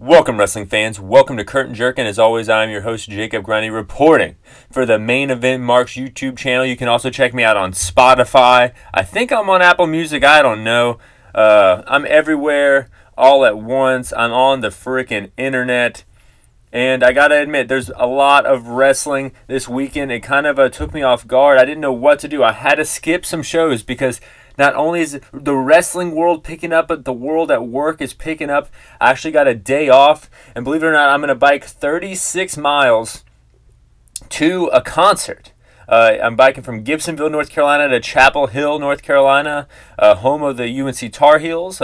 Welcome, wrestling fans. Welcome to Curtain Jerkin. As always, I'm your host, Jacob Grondy, reporting for the Main Event Marks YouTube channel. You can also check me out on Spotify. I think I'm on Apple Music. I don't know. I'm everywhere all at once. I'm on the freaking internet. And I gotta admit, there's a lot of wrestling this weekend. It kind of took me off guard. I didn't know what to do. I had to skip some shows because not only is the wrestling world picking up, but the world at work is picking up. I actually got a day off, and believe it or not, I'm going to bike 36 miles to a concert. I'm biking from Gibsonville, North Carolina to Chapel Hill, North Carolina, home of the UNC Tar Heels.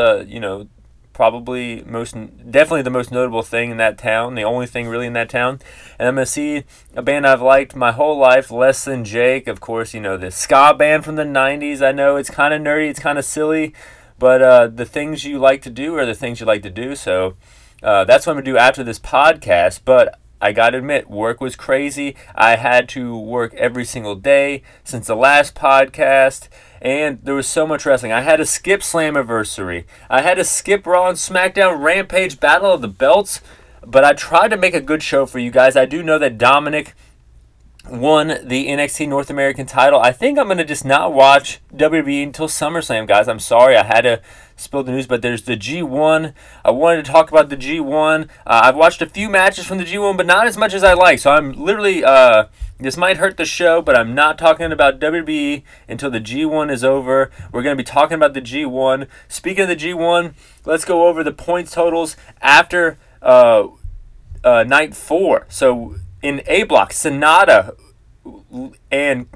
Definitely the most notable thing in that town, the only thing really in that town. And I'm going to see a band I've liked my whole life, Less Than Jake. Of course, the ska band from the 90s. I know it's kind of nerdy, it's kind of silly, but the things you like to do are the things you like to do. So that's what I'm going to do after this podcast. But I got to admit, work was crazy. I had to work every single day since the last podcast. And there was so much wrestling. I had to skip Slammiversary. I had to skip Raw and SmackDown Rampage Battle of the Belts. But I tried to make a good show for you guys. I do know that Dominic won the NXT North American title. I think I'm going to just not watch WWE until SummerSlam, guys. I'm sorry. I had to spill the news, but there's the G1. I wanted to talk about the G1. I've watched a few matches from the G1, but not as much as I like. So I'm literally, this might hurt the show, but I'm not talking about WWE until the G1 is over. We're going to be talking about the G1. Speaking of the G1, let's go over the points totals after night 4. So in A block, Sonata and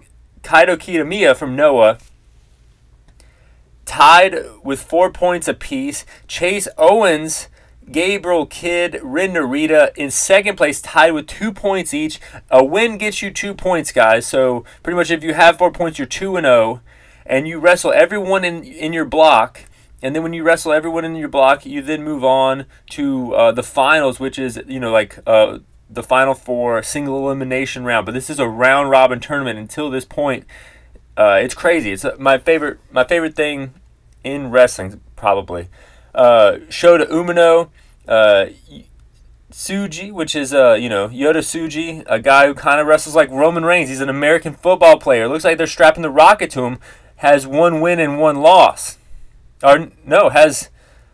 Kaito Kiyomiya from Noah tied with 4 points apiece. Chase Owens, Gabriel Kidd, Rin Narita in second place, tied with 2 points each. A win gets you 2 points, guys. So pretty much if you have 4 points, you're 2-0, and you wrestle everyone in your block. And then when you wrestle everyone in your block, you then move on to the finals, which is the Final Four single elimination round. But this is a round robin tournament until this point. It's crazy. It's my favorite thing in wrestling, probably. Shota Umino, Tsuji, which is Yota Tsuji, a guy who kind of wrestles like Roman Reigns. He's an American football player. Looks like they're strapping the rocket to him. Has 1 win and 1 loss. Or no, has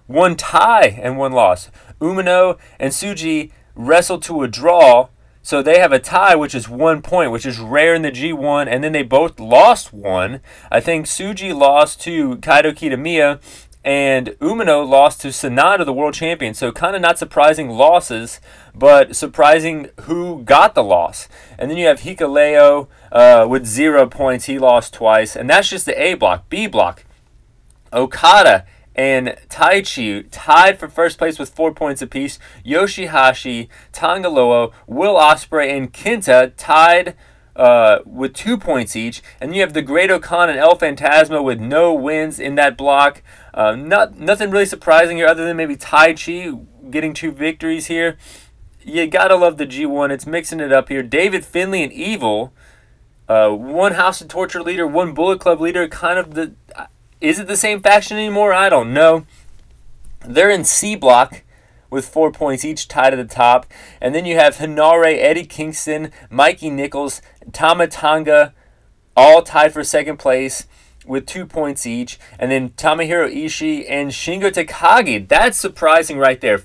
1 tie and 1 loss. Umino and Tsuji wrestled to a draw, so they have a tie, which is 1 point, which is rare in the G1, and then they both lost 1. I think Tsuji lost to Kaito Kiyomiya, and Umino lost to Sonata, the world champion. So kind of not surprising losses, but surprising who got the loss. And then you have Hikuleo with 0 points. He lost twice, and that's just the A block. B block, Okada and Taichi tied for first place with 4 points apiece. Yoshihashi, Tangaloa, Will Ospreay, and Kenta tied with 2 points each. And you have the Great Okan and El Phantasma with no wins in that block. Nothing really surprising here other than maybe Taichi getting 2 victories here. You gotta love the G1. It's mixing it up here. David Finlay and Evil, 1 House of Torture leader, 1 Bullet Club leader, kind of the... Is it the same faction anymore? I don't know. They're in C block with 4 points each, tied at the top. And then you have Hinare, Eddie Kingston, Mikey Nichols, Tama Tonga, all tied for second place with 2 points each. And then Tomohiro Ishii and Shingo Takagi. That's surprising right there.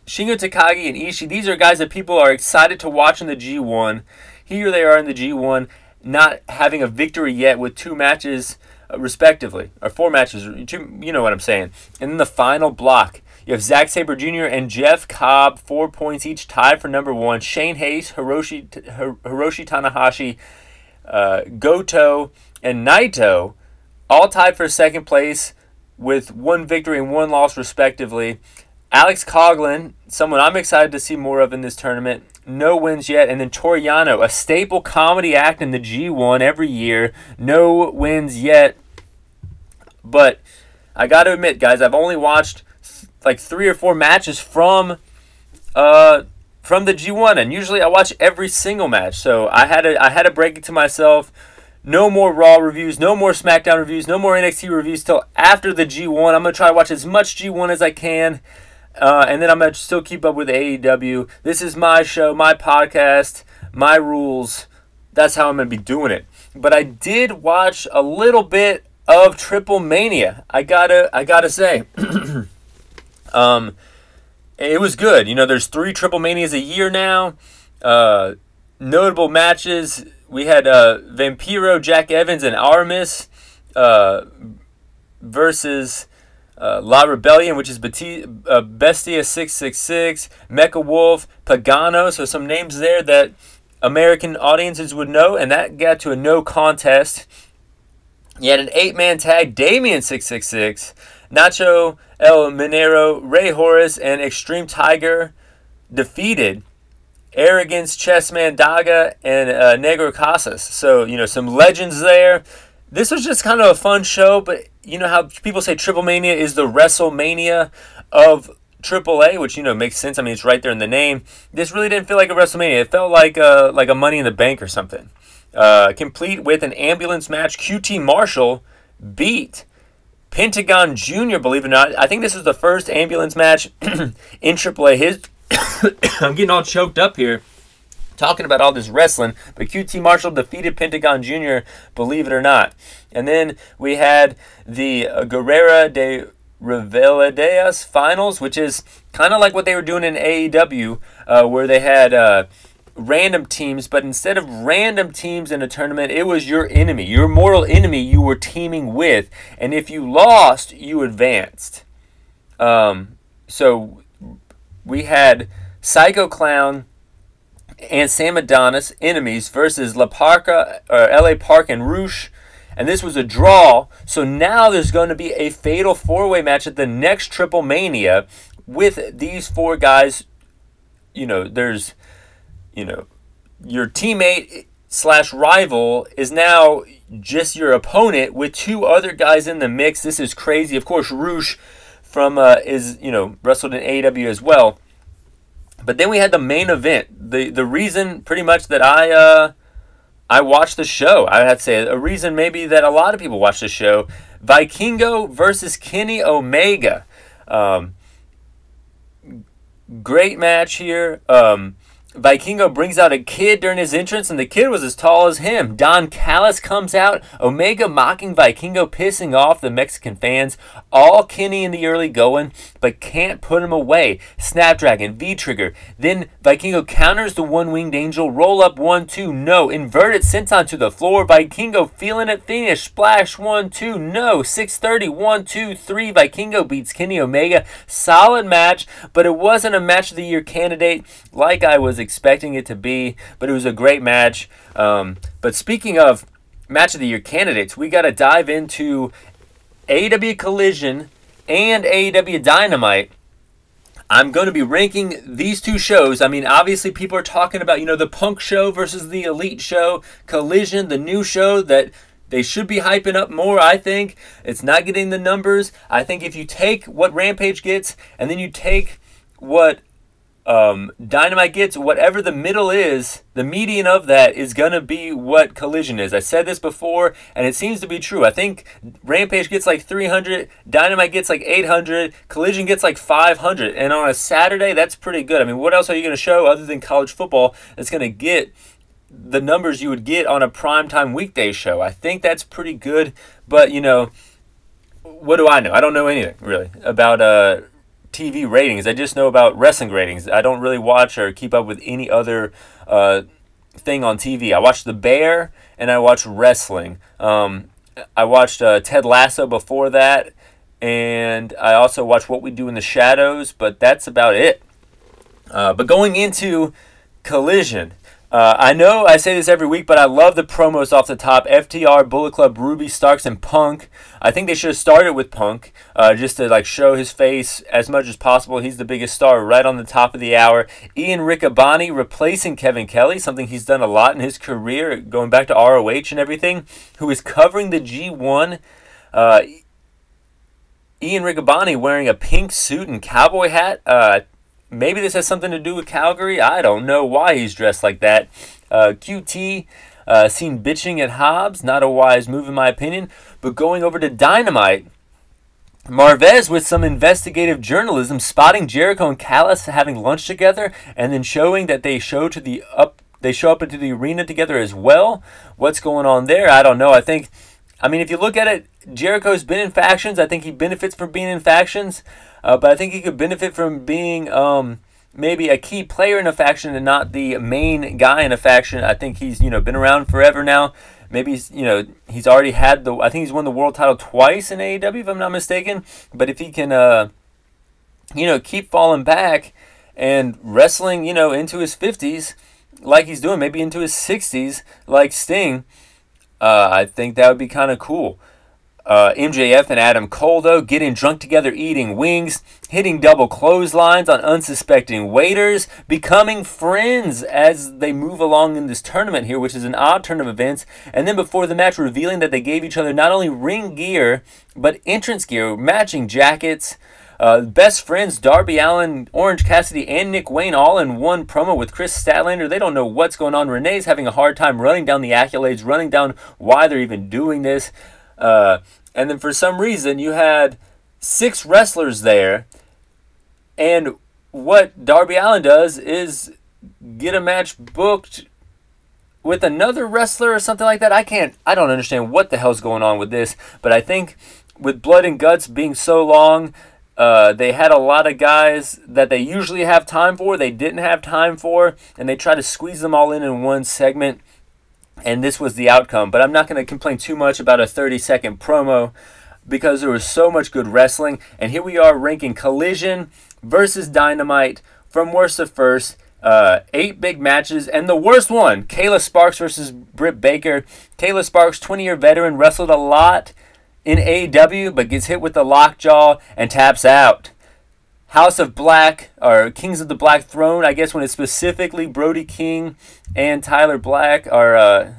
Shingo Takagi and Ishii, these are guys that people are excited to watch in the G1. Here they are in the G1, not having a victory yet with 2 matches respectively, or 4 matches, you know what I'm saying. And then the final block, you have Zack Sabre Jr. and Jeff Cobb, 4 points each, tied for number 1. Shane Hayes, Hiroshi Tanahashi, Goto, and Naito, all tied for second place with 1 victory and 1 loss respectively. Alex Coughlin, someone I'm excited to see more of in this tournament, no wins yet. And then Toru Yano, a staple comedy act in the G1 every year, no wins yet. But I got to admit, guys, I've only watched like 3 or 4 matches from the G1, and usually I watch every single match. So I had to break it to myself. No more Raw reviews, no more SmackDown reviews, no more NXT reviews till after the G1. I'm going to try to watch as much G1 as I can. And then I'm going to still keep up with AEW. This is my show, my podcast, my rules. That's how I'm going to be doing it. But I did watch a little bit of Triplemania. I gotta say. It was good. You know, there's 3 Triplemanias a year now. Notable matches. We had Vampiro, Jack Evans, and Aramis versus La Rebellion, which is Bestia 666, Mecha Wolf, Pagano. So some names there that American audiences would know, and that got to a no contest. You had an 8-man tag, Damien 666, Nacho El Minero, Ray Horace, and Extreme Tiger defeated Arrogance, Chessman Daga, and Negro Casas. So, you know, some legends there. This was just kind of a fun show, but you know how people say Triplemania is the WrestleMania of AAA, which, you know, makes sense. I mean, it's right there in the name. This really didn't feel like a WrestleMania. It felt like a Money in the Bank or something. Complete with an ambulance match. QT Marshall beat Pentagon Jr., believe it or not. I think this is the first ambulance match in AAA. I'm getting all choked up here talking about all this wrestling, but QT Marshall defeated Pentagon Jr., believe it or not. And then we had the Guerrera de Riveladeas finals, which is kind of like what they were doing in AEW, where they had random teams, but instead of random teams in a tournament, it was your enemy, your mortal enemy you were teaming with, and if you lost, you advanced. So we had Psycho Clown and Sam Adonis, enemies, versus LA Park and Roosh. And this was a draw. So now there's going to be a fatal 4-way match at the next Triplemania with these 4 guys. You know, there's, you know, your teammate / rival is now just your opponent with 2 other guys in the mix. This is crazy. Of course, Roosh from is, you know, wrestled in AEW as well. But then we had the main event. The reason pretty much that I watched the show, I have to say, a reason maybe that a lot of people watch the show, Vikingo versus Kenny Omega. Great match here. Vikingo brings out a kid during his entrance, and the kid was as tall as him. Don Callis comes out, Omega mocking Vikingo, pissing off the Mexican fans. All Kenny in the early going, but can't put him away. Snapdragon, V-trigger. Then Vikingo counters the one-winged angel. Roll up 1-2, no. Inverted senton to the floor. Vikingo feeling it, finish. Splash 1-2, no. 630, 1-2, 3. Vikingo beats Kenny Omega. Solid match, but it wasn't a match of the year candidate like I was expecting it to be, but it was a great match. But speaking of match of the year candidates, we got to dive into AEW Collision and AEW Dynamite. I'm going to be ranking these 2 shows. I mean, obviously people are talking about, you know, the Punk show versus the Elite show, Collision, the new show that they should be hyping up more, I think. It's not getting the numbers. I think if you take what Rampage gets and then you take what Dynamite gets, whatever the middle is, the median of that is going to be what Collision is. I said this before, and it seems to be true. I think Rampage gets like 300, Dynamite gets like 800, Collision gets like 500, and on a Saturday, that's pretty good. I mean, what else are you going to show other than college football that's going to get the numbers you would get on a primetime weekday show? I think that's pretty good, but, you know, what do I know? I don't know anything, really, about TV ratings. I just know about wrestling ratings. I don't really watch or keep up with any other thing on TV. I watch The Bear and I watch wrestling. I watched Ted Lasso before that, and I also watch What We Do in the Shadows, but that's about it. But going into Collision, I know I say this every week, but I love the promos off the top. FTR, Bullet Club, Ruby, Starks, and Punk. I think they should have started with Punk, just to like show his face as much as possible. He's the biggest star right on the top of the hour. Ian Riccaboni replacing Kevin Kelly, something he's done a lot in his career, going back to ROH and everything, who is covering the G1. Ian Riccaboni wearing a pink suit and cowboy hat. Maybe this has something to do with Calgary. I don't know why he's dressed like that. QT seen bitching at Hobbs. Not a wise move in my opinion. But going over to Dynamite, Marvez with some investigative journalism, spotting Jericho and Callis having lunch together, and then showing that they show up into the arena together as well. What's going on there? I don't know. I mean, if you look at it, Jericho's been in factions. I think he benefits from being in factions, but I think he could benefit from being maybe a key player in a faction and not the main guy in a faction. I think he's been around forever now. Maybe he's already had I think he's won the world title twice in AEW if I'm not mistaken. But if he can keep falling back and wrestling into his 50s like he's doing, maybe into his 60s like Sting, I think that would be kind of cool. MJF and Adam Cole, though, getting drunk together, eating wings, hitting double clotheslines on unsuspecting waiters, becoming friends as they move along in this tournament here, which is an odd turn of events. And then before the match, revealing that they gave each other not only ring gear, but entrance gear, matching jackets. Best friends Darby Allin, Orange Cassidy, and Nick Wayne all in one promo with Chris Statlander. They don't know what's going on. Renee's having a hard time running down the accolades, running down why they're even doing this. And then for some reason, you had 6 wrestlers there. And what Darby Allin does is get a match booked with another wrestler or something like that. I don't understand what the hell's going on with this. But I think with Blood and Guts being so long, they had a lot of guys that they usually have time for, they didn't have time for, and they tried to squeeze them all in one segment. And this was the outcome. But I'm not going to complain too much about a 30-second promo because there was so much good wrestling. And here we are ranking Collision versus Dynamite from worst to first. 8 big matches. And the worst one, Kayla Sparks versus Britt Baker. Kayla Sparks, 20-year veteran, wrestled a lot in AEW, but gets hit with the lockjaw and taps out. House of Black, or Kings of the Black Throne, I guess when it's specifically Brody King and Tyler Black, or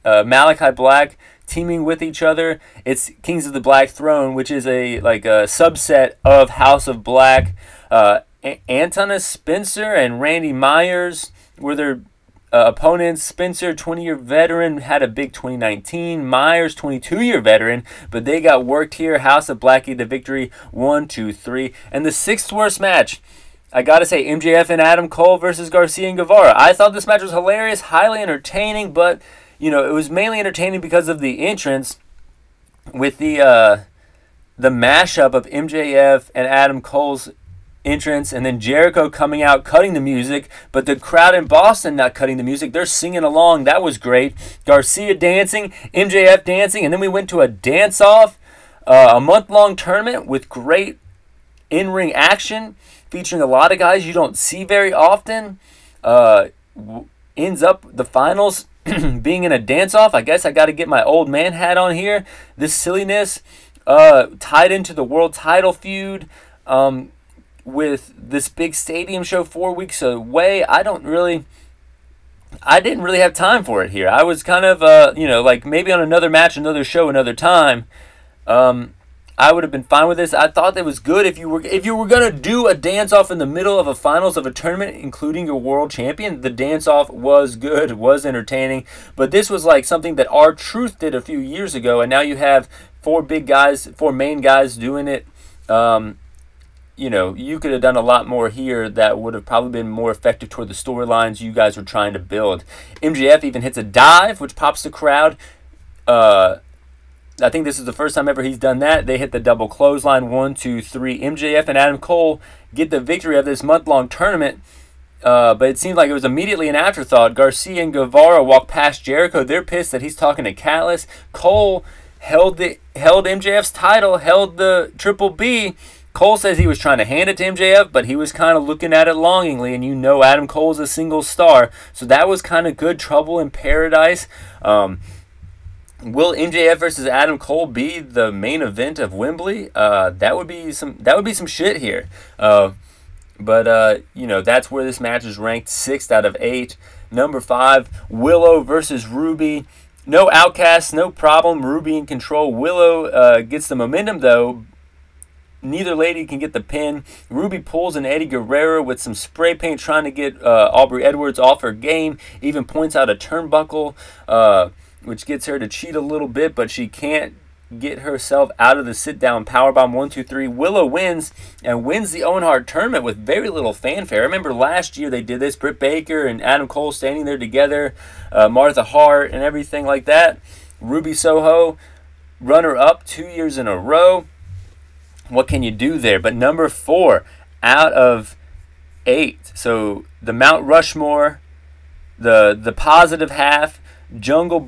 Malachi Black teaming with each other, it's Kings of the Black Throne, which is a subset of House of Black. Antonis Spencer and Randy Myers were their opponents. Spencer, 20-year veteran, had a big 2019. Myers, 22-year veteran, but they got worked here. House of Black get the victory, 1, 2, 3. And the 6th worst match, I gotta say, MJF and Adam Cole versus Garcia and Guevara. I thought this match was hilarious, highly entertaining, but it was mainly entertaining because of the entrance with the mashup of MJF and Adam Cole's entrance, and then Jericho coming out cutting the music, but the crowd in Boston not cutting the music. They're singing along. That was great. Garcia dancing, MJF dancing, and then we went to a dance-off, a month-long tournament with great in-ring action featuring a lot of guys you don't see very often. Ends up the finals being in a dance-off. I guess I got to get my old man hat on here. This silliness tied into the world title feud with this big stadium show 4 weeks away. I didn't really have time for it here. I was kind of maybe on another match, another show, another time. I would have been fine with this. I thought that was good. If you were gonna do a dance off in the middle of a finals of a tournament, including your world champion, the dance off was good, was entertaining. But this was like something that R-Truth did a few years ago, and now you have 4 main guys doing it. You could have done a lot more here that would have probably been more effective toward the storylines you guys were trying to build. MJF even hits a dive, which pops the crowd. I think this is the first time ever he's done that. They hit the double clothesline, 1, 2, 3. MJF and Adam Cole get the victory of this month-long tournament, but it seemed like it was immediately an afterthought. Garcia and Guevara walk past Jericho. They're pissed that he's talking to Callis. Cole held MJF's title, held the Triple B. Cole says he was trying to hand it to MJF, but he was kind of looking at it longingly, and Adam Cole's a single star, so that was kind of good. Trouble in Paradise. Will MJF versus Adam Cole be the main event of Wembley? That would be some shit here. But that's where this match is ranked 6th out of 8. Number 5, Willow versus Ruby. No Outcast, no problem. Ruby in control. Willow gets the momentum though. Neither lady can get the pin. Ruby pulls an Eddie Guerrero with some spray paint trying to get Aubrey Edwards off her game. Even points out a turnbuckle, which gets her to cheat a little bit, but she can't get herself out of the sit-down powerbomb. 1, 2, 3. Willow wins and wins the Owen Hart tournament with very little fanfare. I remember last year they did this. Britt Baker and Adam Cole standing there together. Martha Hart and everything like that. Ruby Soho, runner-up 2 years in a row. What can you do there? But number 4 out of 8. So the Mount Rushmore, the positive half, Jungle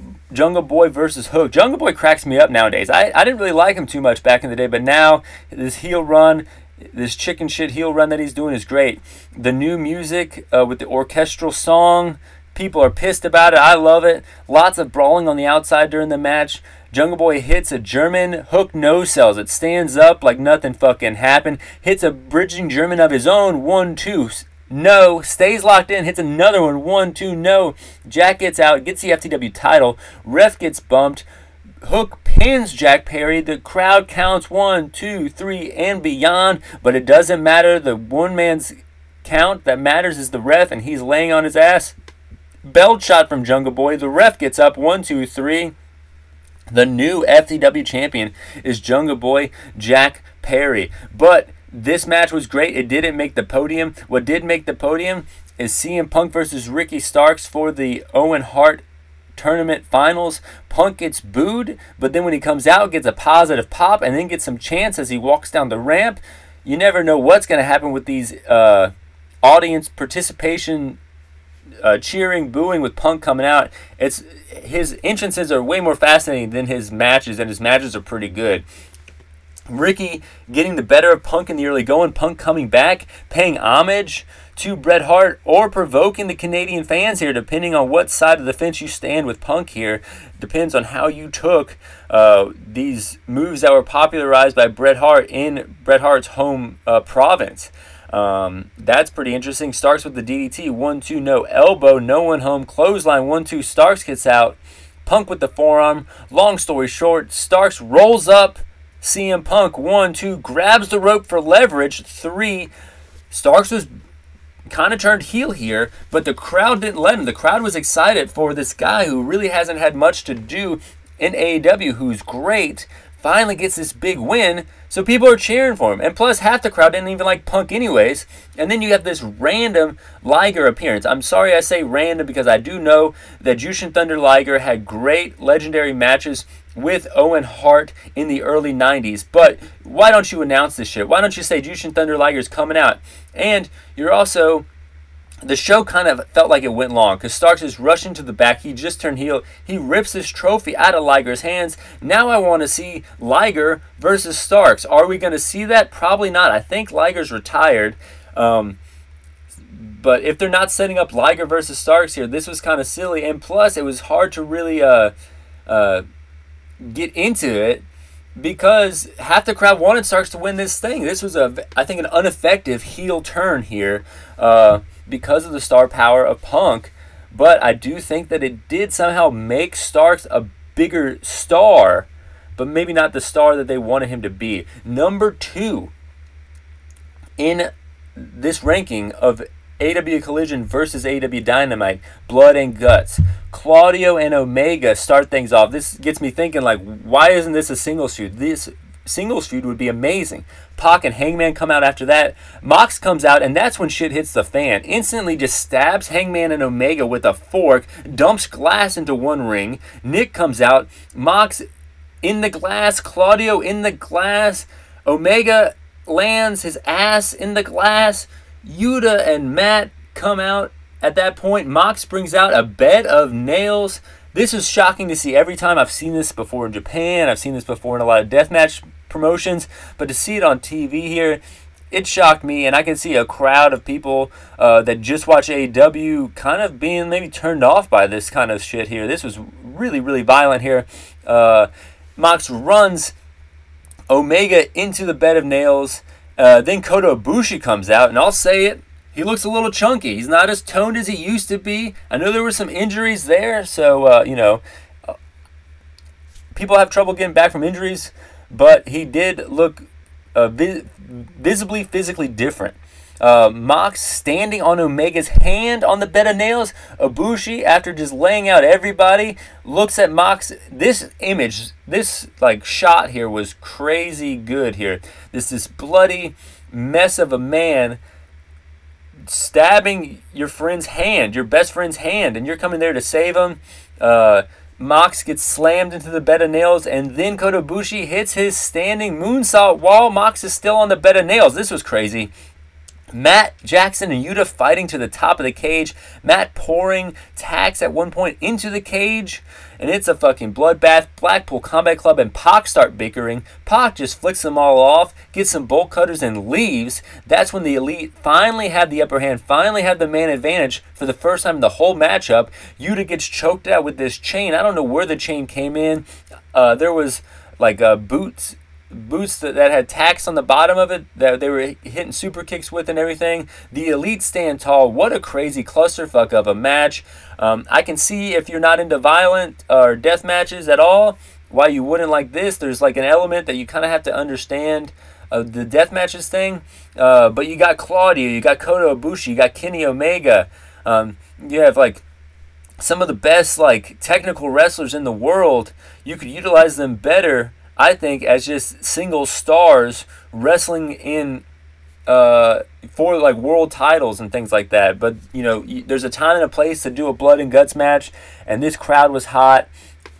Boy versus Hook. Jungle Boy cracks me up nowadays. I didn't really like him too much back in the day, but now this heel run, this chicken shit heel run that he's doing is great. The new music with the orchestral song, people are pissed about it. I love it. Lots of brawling on the outside during the match. Jungle Boy hits a German Hook no-sells. It stands up like nothing fucking happened. Hits a bridging German of his own. 1, 2. No, stays locked in, hits another one. 1, 2, no. Jack gets out, gets the FTW title. Ref gets bumped. Hook pins Jack Perry. The crowd counts 1, 2, 3, and beyond. But it doesn't matter. The one man's count that matters is the ref, and he's laying on his ass. Belt shot from Jungle Boy. The ref gets up. 1, 2, 3. The new FTW champion is Jungle Boy Jack Perry. But this match was great. It didn't make the podium. What did make the podium is CM Punk versus Ricky Starks for the Owen Hart tournament finals. Punk gets booed, but then when he comes out, gets a positive pop and then gets some chants as he walks down the ramp. You never know what's going to happen with these audience participation, cheering, booing with Punk coming out. His entrances are way more fascinating than his matches, and his matches are pretty good. Ricky getting the better of Punk in the early going. Punk coming back, paying homage to Bret Hart, or provoking the Canadian fans here, depending on what side of the fence you stand with Punk here. Depends on how you took these moves that were popularized by Bret Hart in Bret Hart's home province. That's pretty interesting. Starks with the DDT. 1, 2, no elbow. No one home. Clothesline. 1, 2. Starks gets out. Punk with the forearm. Long story short, Starks rolls up CM Punk. 1, 2. Grabs the rope for leverage. 3. Starks was kind of turned heel here, but the crowd didn't let him. The crowd was excited for this guy who really hasn't had much to do in AEW, who's great, finally gets this big win, so people are cheering for him. And plus, half the crowd didn't even like Punk anyways. And then you have this random Liger appearance. I'm sorry I say random because I do know that Jushin Thunder Liger had great legendary matches with Owen Hart in the early 90s. But why don't you announce this shit? Why don't you say Jushin Thunder Liger's coming out? And you're also... The show kind of felt like it went long because Starks is rushing to the back. He just turned heel. He rips this trophy out of Liger's hands. Now I want to see Liger versus Starks. Are we going to see that? Probably not. I think Liger's retired. But if they're not setting up Liger versus Starks here, this was kind of silly. And plus, it was hard to really get into it because half the crowd wanted Starks to win this thing. This was, I think, an ineffective heel turn here. Because of the star power of Punk, but I do think that it did somehow make Starks a bigger star, but maybe not the star that they wanted him to be. Number 2 in this ranking of AEW Collision versus AEW Dynamite, Blood and Guts. Claudio and Omega start things off. This gets me thinking, like, why isn't this a singles feud? This singles feud would be amazing. Pac and Hangman come out after that. Mox comes out, and that's when shit hits the fan. Instantly just stabs Hangman and Omega with a fork, dumps glass into one ring. Nick comes out. Mox in the glass. Claudio in the glass. Omega lands his ass in the glass. Yuta and Matt come out at that point. Mox brings out a bed of nails. This is shocking to see every time. I've seen this before in Japan. I've seen this before in a lot of deathmatch promotions. But to see it on TV here, it shocked me. And I can see a crowd of people that just watch AEW kind of being maybe turned off by this kind of shit here. This was really, really violent here. Mox runs Omega into the bed of nails. Then Kota Ibushi comes out. And I'll say it. He looks a little chunky. He's not as toned as he used to be. I know there were some injuries there, so, people have trouble getting back from injuries, but he did look visibly, physically different. Mox standing on Omega's hand on the bed of nails. Ibushi, after just laying out everybody, looks at Mox. This image, this like shot here was crazy good here. This bloody mess of a man stabbing your friend's hand, your best friend's hand, and you're coming there to save him. Mox gets slammed into the bed of nails, and then Kota Ibushi hits his standing moonsault while Mox is still on the bed of nails. This was crazy. Matt, Jackson, and Yuta fighting to the top of the cage. Matt pouring tacks at one point into the cage, and it's a fucking bloodbath. Blackpool Combat Club and Pac start bickering. Pac just flicks them all off, gets some bolt cutters, and leaves. That's when the Elite finally have the upper hand, finally have the man advantage for the first time in the whole matchup. Yuta gets choked out with this chain. I don't know where the chain came in. There was like boots that had tacks on the bottom of it that they were hitting super kicks with and everything. The Elite stand tall. What a crazy clusterfuck of a match. I can see if you're not into violent or death matches at all, why you wouldn't like this. There's like an element that you kind of have to understand of the death matches thing. But you got Claudio, you got Kota Ibushi, you got Kenny Omega. You have like some of the best like technical wrestlers in the world. You could utilize them better, I think, as just single stars wrestling in for like world titles and things like that. But you know, there's a time and a place to do a blood and guts match, and this crowd was hot.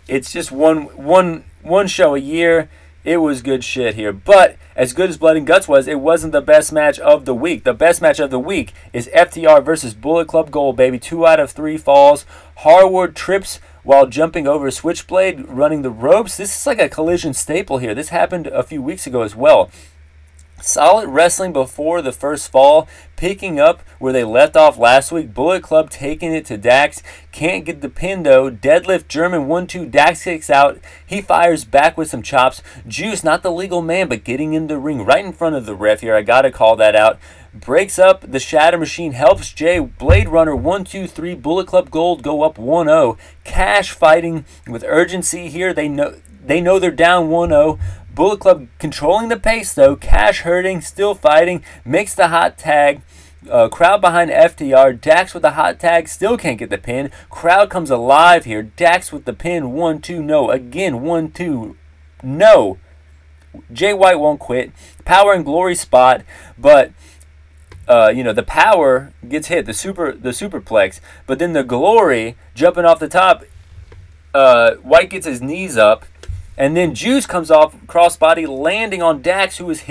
It's just one show a year. It was good shit here. But as good as Blood and Guts was, it wasn't the best match of the week. The best match of the week is FTR versus Bullet Club Gold, baby. 2 out of 3 falls. Harwood trips while jumping over Switchblade, running the ropes. This is like a Collision staple here. This happened a few weeks ago as well. Solid wrestling before the first fall, picking up where they left off last week. Bullet Club taking it to Dax. Can't get the pin though. Deadlift German 1-2. Dax kicks out. He fires back with some chops. Juice, not the legal man, but getting in the ring right in front of the ref here. I gotta call that out. Breaks up the Shatter Machine, helps Jay. Blade Runner 1-2-3. Bullet Club Gold go up 1-0. Cash fighting with urgency here. They know they're down 1-0. Bullet Club controlling the pace though. Cash hurting, still fighting. Makes the hot tag. Crowd behind FTR. Dax with the hot tag, still can't get the pin. Crowd comes alive here. Dax with the pin. 1-2, no. Again, 1-2, no. Jay White won't quit. Power and Glory spot, but the power gets hit, the superplex, but then the Glory jumping off the top. White gets his knees up, and then Juice comes off crossbody, landing on Dax, who just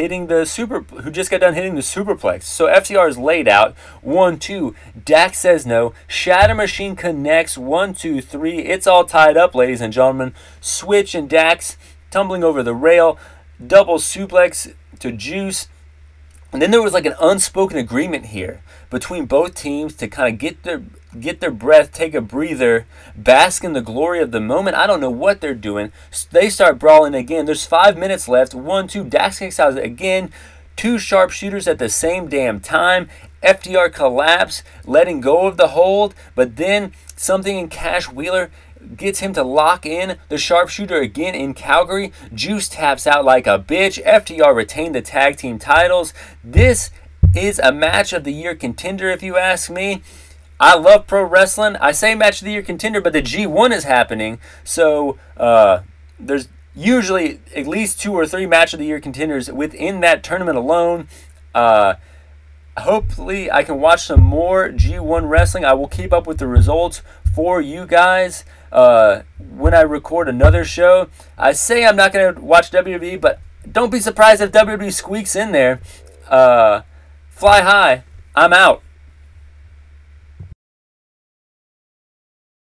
got done hitting the superplex. So FTR is laid out. 1-2. Dax says no. Shatter Machine connects. 1-2-3. It's all tied up, ladies and gentlemen. Switch and Dax tumbling over the rail. Double suplex to Juice. And then there was like an unspoken agreement here between both teams to kind of get their breath, take a breather, bask in the glory of the moment. I don't know what they're doing. They start brawling again. There's 5 minutes left. 1-2. Dax kicks out again. 2 sharpshooters at the same damn time. FTR collapse, letting go of the hold, but then something in Cash Wheeler gets him to lock in the sharpshooter again in Calgary. Juice taps out like a bitch. FTR retained the tag team titles. This is a match of the year contender, if you ask me. I love pro wrestling. I say match of the year contender, but the G1 is happening. So there's usually at least 2 or 3 match of the year contenders within that tournament alone. Hopefully I can watch some more G1 wrestling. I will keep up with the results for you guys when I record another show. I say I'm not going to watch WWE, but don't be surprised if WWE squeaks in there. Fly high. I'm out.